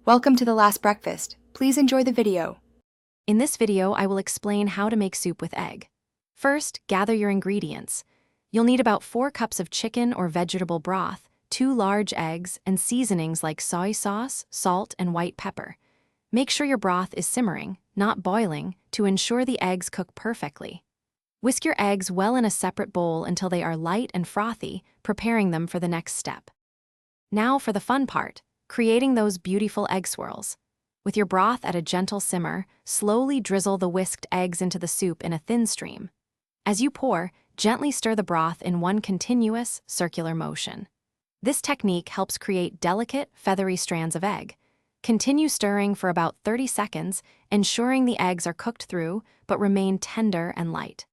Welcome to The Last Breakfast. Please enjoy the video. In this video, I will explain how to make soup with egg. First, gather your ingredients. You'll need about 4 cups of chicken or vegetable broth, 2 large eggs, and seasonings like soy sauce, salt, and white pepper. Make sure your broth is simmering, not boiling, to ensure the eggs cook perfectly. Whisk your eggs well in a separate bowl until they are light and frothy, preparing them for the next step. Now for the fun part, creating those beautiful egg swirls. With your broth at a gentle simmer, slowly drizzle the whisked eggs into the soup in a thin stream. As you pour, gently stir the broth in one continuous, circular motion. This technique helps create delicate, feathery strands of egg. Continue stirring for about 30 seconds, ensuring the eggs are cooked through but remain tender and light.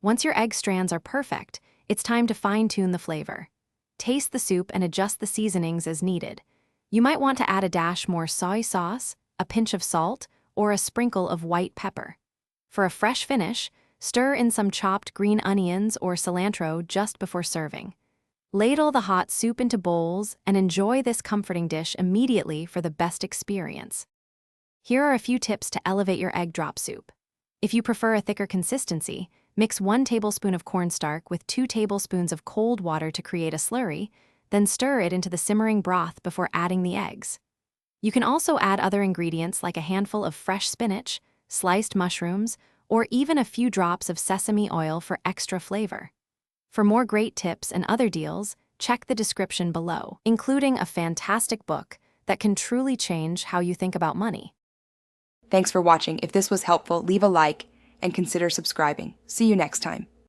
Once your egg strands are perfect, it's time to fine-tune the flavor. Taste the soup and adjust the seasonings as needed. You might want to add a dash more soy sauce, a pinch of salt, or a sprinkle of white pepper. For a fresh finish, stir in some chopped green onions or cilantro just before serving. Ladle the hot soup into bowls and enjoy this comforting dish immediately for the best experience. Here are a few tips to elevate your egg drop soup. If you prefer a thicker consistency, mix 1 tablespoon of cornstarch with 2 tablespoons of cold water to create a slurry, then stir it into the simmering broth before adding the eggs. You can also add other ingredients like a handful of fresh spinach, sliced mushrooms, or even a few drops of sesame oil for extra flavor. For more great tips and other deals, check the description below, including a fantastic book that can truly change how you think about money. Thanks for watching. If this was helpful, leave a like and consider subscribing. See you next time.